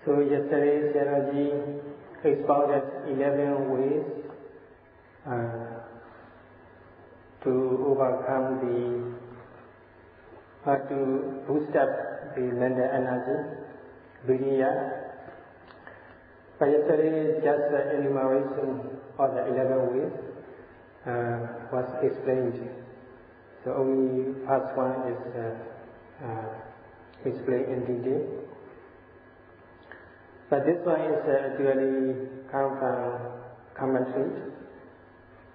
So yesterday Sayadaw expounded 11 ways to overcome to boost up the mental energy, viriya. But yesterday just the enumeration of the 11 ways was explained. So only first one is explained in detail. But this one is actually come from commentary.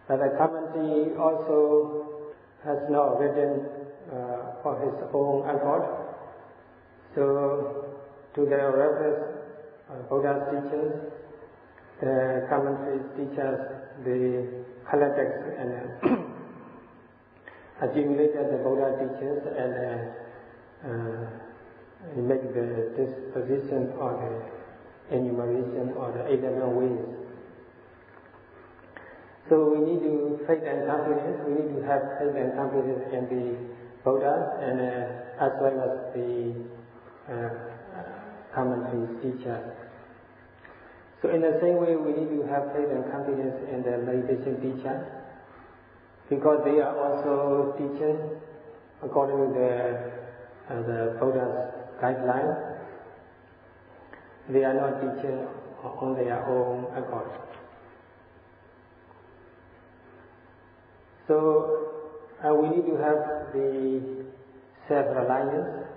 But the commentary also has not written for his own accord. So to the reference Buddha's teachings, the commentaries teach us the collected and accumulated the Buddha teachings and make the disposition or the enumeration or the 11 ways. So we need to faith and confidence. We need to have faith and confidence in the Buddha and as well as the commentaries teach us. So in the same way, we need to have faith and confidence in the meditation teacher, because they are also teaching according to the Buddha's guidelines. They are not teaching on their own accord. So we need to have the self-reliance,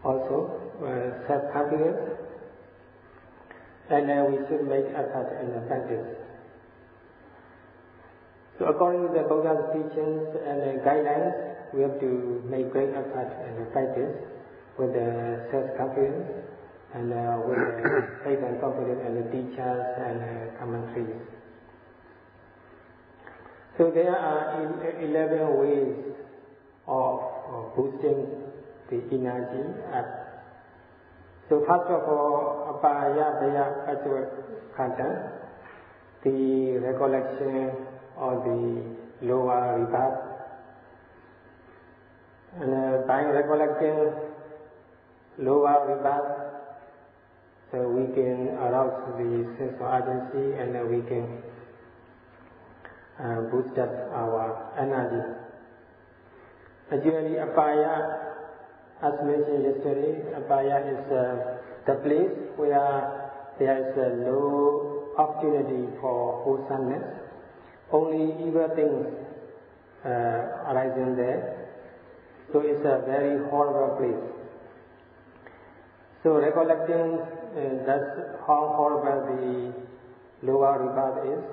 also self-confidence, and we should make effort in the practice. So according to the Buddha's teachings and the guidelines, we have to make great effort in the practice with the self-confidence and with the faith and confidence in the teachers and commentaries. So there are 11 ways of boosting the energy up. So first of all, apaya bhaya kata, the recollection of the lower rebirth. And by recollecting lower rebirth, so we can arouse the sense of urgency and we can boost up our energy. Actually, apaya, as mentioned yesterday, apaya is the place where there is no opportunity for wholesomeness. Only evil things arising there. So it's a very horrible place. So recollecting that's how horrible the lower rebirth is,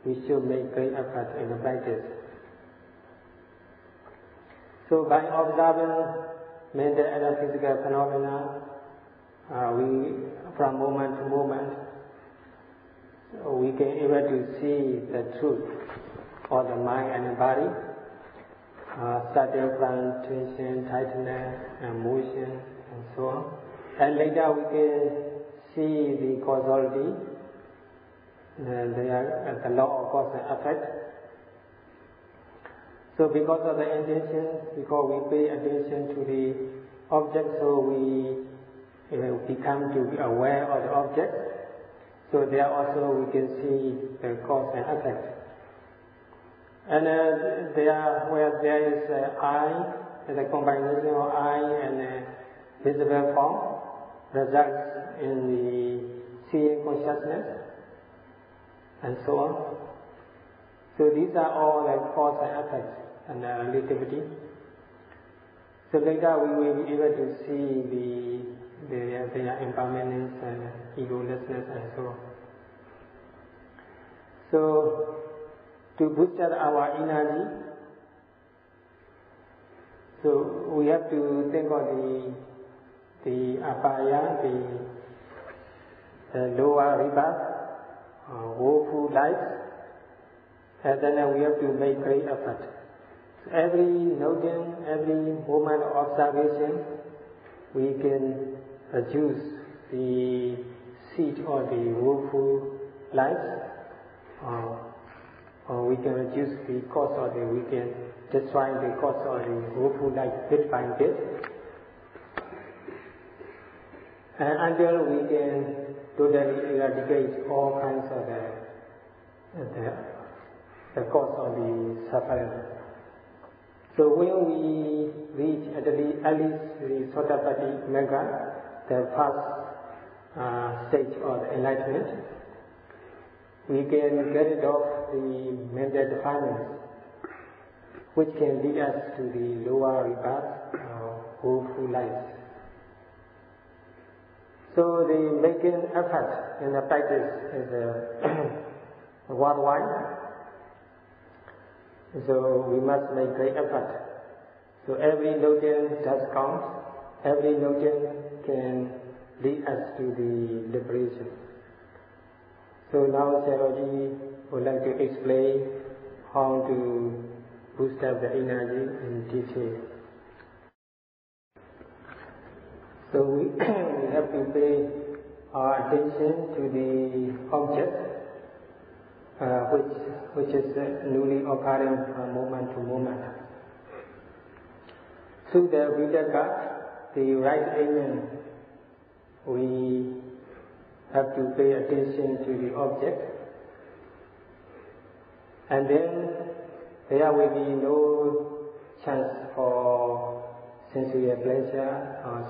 we should make great effort in the practice. So by observing mental and physical phenomena, we from moment to moment, we can able to see the truth of the mind and the body, starting from tension, tightness, and motion, and so on. And later we can see the causality, the law of cause and effect. So because of the intention, because we pay attention to the object, so we become to be aware of the object. So there also we can see the cause and effect. And where there is eye, the combination of eye and visible form results in the seeing consciousness, and so on. So these are all like cause and effect and relativity. So later we will be able to see their impermanence and egolessness and so on. So to boost up our energy, so we have to think of the apaya, the lower rebirth, woeful life, and then we have to make great effort. So every noting, every moment of observation, we can reduce the seed or the woeful life, or we can reduce the cause or we can destroy the cause or the woeful life bit by bit. and until we can totally eradicate all kinds of the cause of the suffering. So when we reach at least the Sotapatti Magga, the first stage of enlightenment, we can get rid of the mental defilements, which can lead us to the lower rebirth or full life. So the making effort in the practice is worldwide. So we must make great effort. So every notion does count. Every notion can lead us to the liberation. So now Sayadaw would like to explain how to boost up the energy in detail. So we have to pay our attention to the object, which is newly occurring moment to moment. Through the Vipassana, the right aiming, we have to pay attention to the object, and then there will be no chance for sensual pleasure or